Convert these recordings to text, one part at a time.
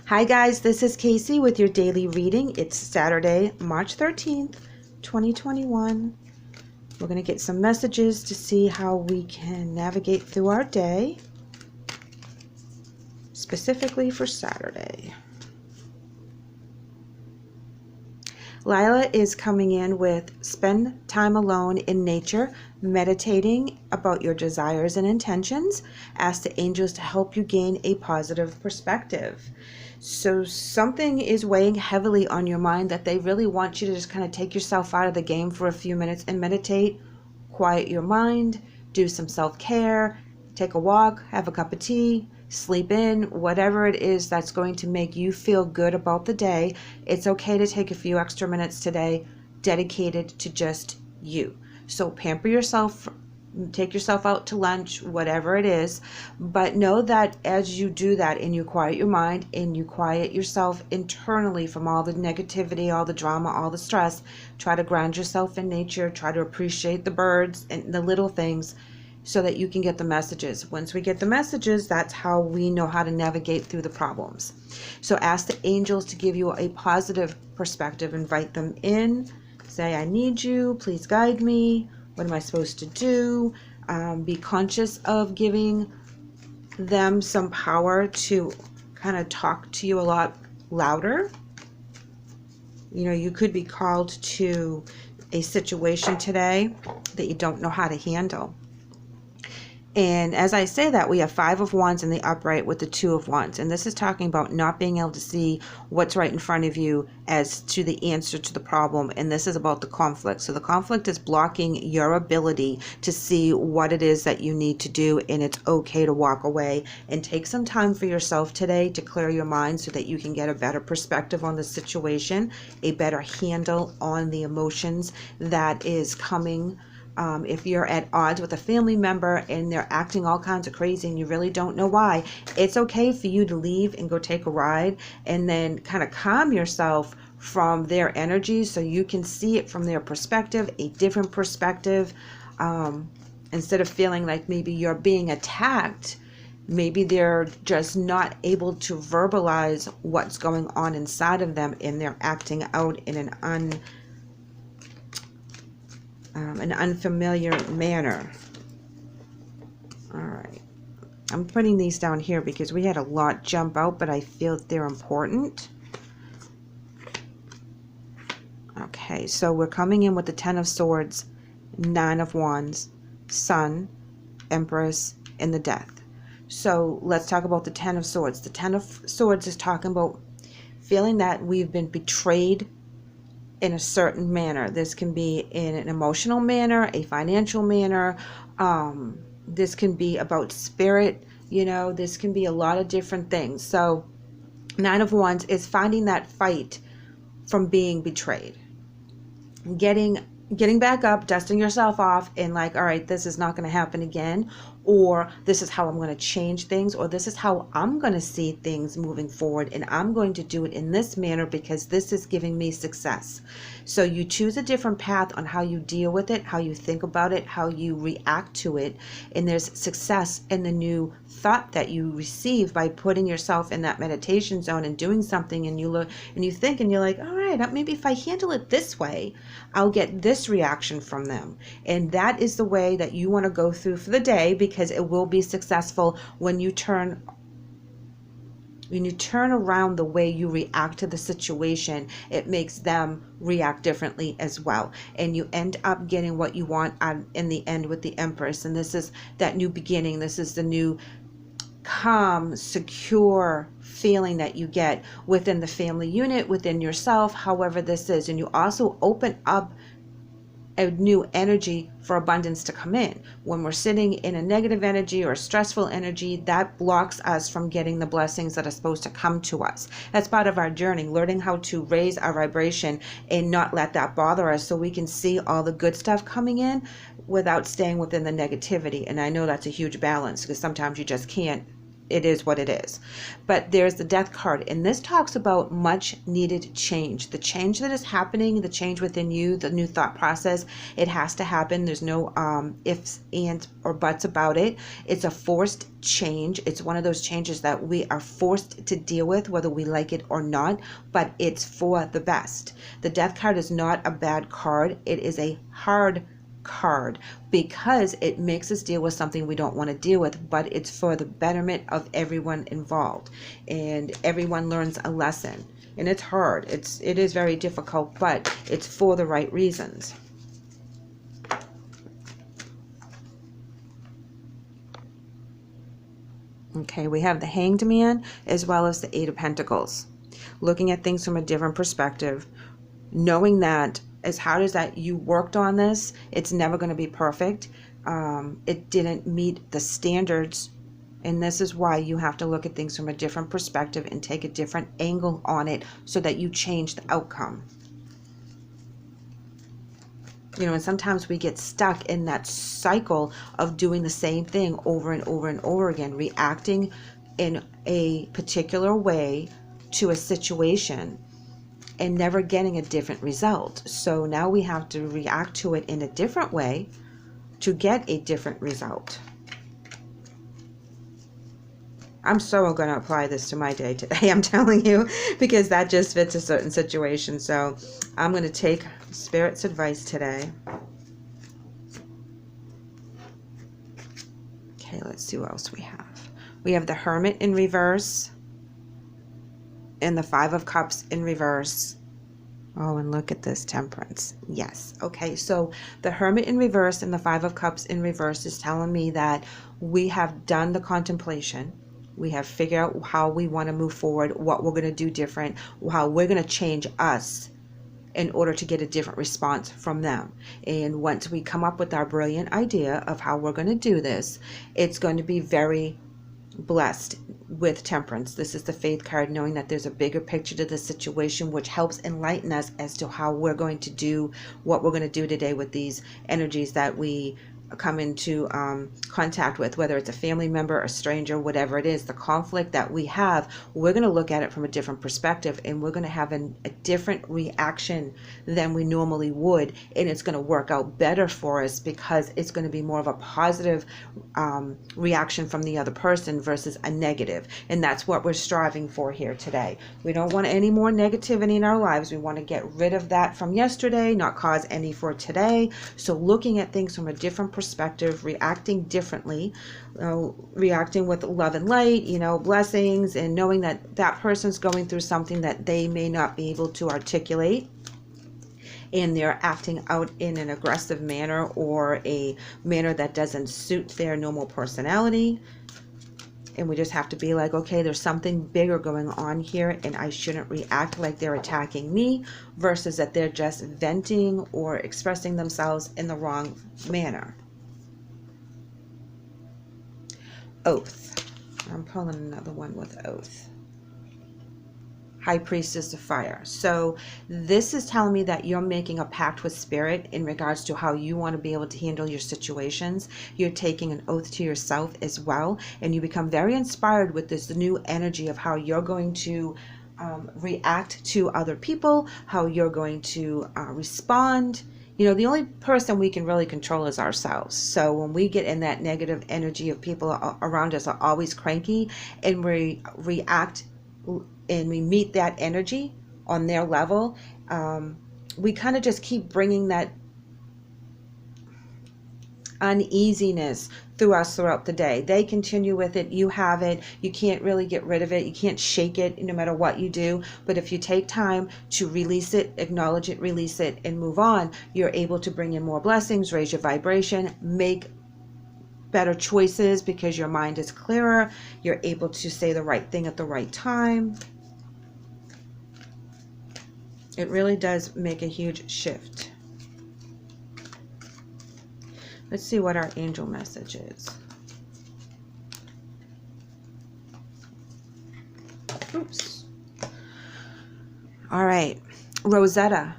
Hi guys, this is Kacee with your daily reading. It's Saturday, March 13th, 2021. We're going to get some messages to see how we can navigate through our day, specifically for Saturday. Lila is coming in with spend time alone in nature, meditating about your desires and intentions. Ask the angels to help you gain a positive perspective. So something is weighing heavily on your mind that they really want you to just kind of take yourself out of the game for a few minutes and meditate, quiet your mind, do some self-care, take a walk, have a cup of tea, sleep in, whatever it is that's going to make you feel good about the day. It's okay to take a few extra minutes today dedicated to just you. So pamper yourself, take yourself out to lunch, whatever it is, but know that as you do that and you quiet your mind and you quiet yourself internally from all the negativity, all the drama, all the stress, try to ground yourself in nature, try to appreciate the birds and the little things, so that you can get the messages. Once we get the messages, that's how we know how to navigate through the problems. So ask the angels to give you a positive perspective. Invite them in. Say, I need you. Please guide me. What am I supposed to do? Be conscious of giving them some power to kind of talk to you a lot louder. You know, you could be called to a situation today that you don't know how to handle. And as I say that, we have 5 of Wands in the upright with the 2 of Wands. And this is talking about not being able to see what's right in front of you as to the answer to the problem. And this is about the conflict. So the conflict is blocking your ability to see what it is that you need to do. And it's okay to walk away and take some time for yourself today to clear your mind so that you can get a better perspective on the situation, a better handle on the emotions that is coming. If you're at odds with a family member and they're acting all kinds of crazy and you really don't know why, it's okay for you to leave and go take a ride and then kind of calm yourself from their energy so you can see it from their perspective, a different perspective. Instead of feeling like maybe you're being attacked, maybe they're just not able to verbalize what's going on inside of them and they're acting out in an unfamiliar manner. All right, I'm putting these down here because we had a lot jump out, but I feel they're important. Okay, so we're coming in with the 10 of Swords, 9 of Wands, Sun, Empress, and the Death. So let's talk about the 10 of Swords. The 10 of Swords is talking about feeling that we've been betrayed in a certain manner. This can be in an emotional manner, a financial manner. This can be about spirit. You know, this can be a lot of different things. So 9 of Wands is finding that fight from being betrayed. Getting back up, dusting yourself off and like, all right, this is not going to happen again, or this is how I'm going to change things, or this is how I'm going to see things moving forward, and I'm going to do it in this manner because this is giving me success. So you choose a different path on how you deal with it, how you think about it, how you react to it, and there's success in the new thought that you receive by putting yourself in that meditation zone and doing something, and you look and you think and you're like, all right, maybe if I handle it this way, I'll get this reaction from them. And that is the way that you want to go through for the day, because it will be successful when you turn around the way you react to the situation. It makes them react differently as well, and you end up getting what you want in the end with the Empress. And this is that new beginning. This is the new calm, secure feeling that you get within the family unit, within yourself, however this is. And you also open up a new energy for abundance to come in. When we're sitting in a negative energy or a stressful energy, that blocks us from getting the blessings that are supposed to come to us. That's part of our journey, learning how to raise our vibration and not let that bother us, so we can see all the good stuff coming in without staying within the negativity. And I know that's a huge balance, because sometimes you just can't it is what it is. But there's the death card, and this talks about much needed change. The change that is happening, the change within you, the new thought process, it has to happen. There's no ifs, ands, or buts about it. It's a forced change. It's one of those changes that we are forced to deal with, whether we like it or not, but it's for the best. The death card is not a bad card. It is a hard card because it makes us deal with something we don't want to deal with, but it's for the betterment of everyone involved, and everyone learns a lesson. And it's hard, it is very difficult, but it's for the right reasons. Okay, we have the Hanged Man as well as the Eight of Pentacles, looking at things from a different perspective, knowing that as hard as that you worked on this, it's never going to be perfect. It didn't meet the standards, and this is why you have to look at things from a different perspective and take a different angle on it so that you change the outcome. You know, and sometimes we get stuck in that cycle of doing the same thing over and over and over again, reacting in a particular way to a situation and never getting a different result. So now we have to react to it in a different way to get a different result. I'm so going to apply this to my day today, I'm telling you, because that just fits a certain situation. So I'm going to take Spirit's advice today. Okay, let's see what else we have. We have the Hermit in reverse and the Five of Cups in reverse. Oh, and look at this, Temperance. Yes. Okay, so the Hermit in reverse and the Five of Cups in reverse is telling me that we have done the contemplation. We have figured out how we want to move forward, what we're going to do different, how we're going to change us in order to get a different response from them. And once we come up with our brilliant idea of how we're going to do this, it's going to be very blessed with Temperance. This is the Faith card, knowing that there's a bigger picture to the situation, which helps enlighten us as to how we're going to do what we're going to do today with these energies that we come into contact with, whether it's a family member, a stranger, whatever it is, the conflict that we have, we're going to look at it from a different perspective, and we're going to have a different reaction than we normally would, and it's going to work out better for us because it's going to be more of a positive reaction from the other person versus a negative. And that's what we're striving for here today. We don't want any more negativity in our lives. We want to get rid of that from yesterday, not cause any for today. So looking at things from a different perspective, reacting differently, reacting with love and light, blessings, and knowing that that person's going through something that they may not be able to articulate, and they're acting out in an aggressive manner or a manner that doesn't suit their normal personality. And we just have to be like, okay, there's something bigger going on here, and I shouldn't react like they're attacking me, versus that they're just venting or expressing themselves in the wrong manner. Oath. I'm pulling another one with Oath. High Priestess of Fire. So this is telling me that you're making a pact with Spirit in regards to how you want to be able to handle your situations. You're taking an oath to yourself as well, and you become very inspired with this new energy of how you're going to react to other people, how you're going to respond. The only person we can really control is ourselves. So when we get in that negative energy of people around us are always cranky, and we react and we meet that energy on their level, we kind of just keep bringing that uneasiness through us throughout the day. They continue with it, you have it, you can't really get rid of it, you can't shake it no matter what you do. But if you take time to release it, acknowledge it, release it, and move on, you're able to bring in more blessings, raise your vibration, make better choices because your mind is clearer, you're able to say the right thing at the right time. It really does make a huge shift. Let's see what our angel message is. Oops. All right. Rosetta,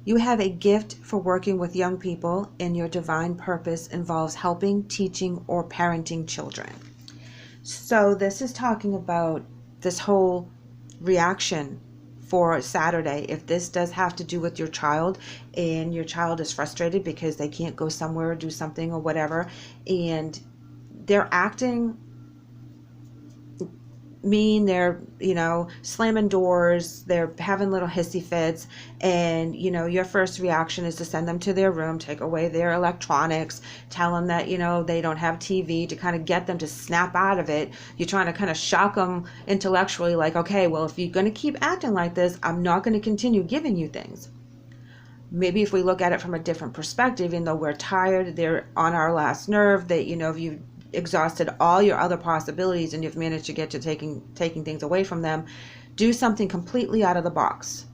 you have a gift for working with young people, and your divine purpose involves helping, teaching, or parenting children. So this is talking about this whole reaction for Saturday. If this does have to do with your child and your child is frustrated because they can't go somewhere or do something or whatever, and they're acting mean, they're, slamming doors, they're having little hissy fits, and, your first reaction is to send them to their room, take away their electronics, tell them that, they don't have TV, to kind of get them to snap out of it. You're trying to kind of shock them intellectually, like, okay, well, if you're going to keep acting like this, I'm not going to continue giving you things. Maybe if we look at it from a different perspective, even though we're tired, they're on our last nerve, that, if you exhausted all your other possibilities and you've managed to get to taking things away from them, do something completely out of the box.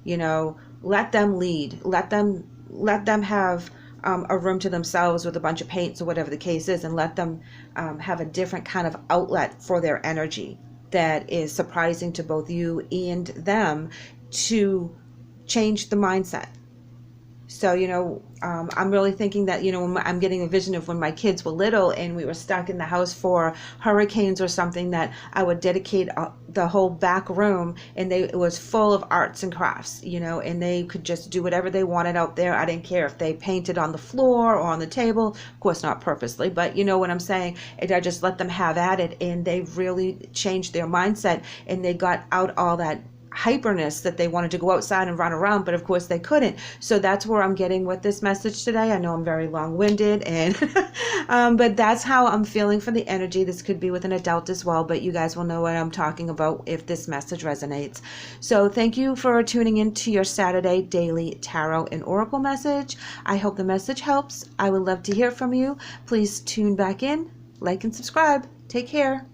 Let them lead, let them have a room to themselves with a bunch of paints or whatever the case is, and let them have a different kind of outlet for their energy that is surprising to both you and them, to change the mindset. So, I'm really thinking that, when I'm getting a vision of when my kids were little and we were stuck in the house for hurricanes or something, that I would dedicate the whole back room, and it was full of arts and crafts, and they could just do whatever they wanted out there. I didn't care if they painted on the floor or on the table, of course not purposely, but you know what I'm saying. And I just let them have at it, and they really changed their mindset, and they got out all that hyperness that they wanted to go outside and run around, but of course they couldn't. So that's where I'm getting with this message today. I know I'm very long-winded, and but that's how I'm feeling for the energy. This could be with an adult as well, but you guys will know what I'm talking about if this message resonates. So thank you for tuning in to your Saturday daily tarot and oracle message. I hope the message helps. I would love to hear from you. Please tune back in, like and subscribe. Take care.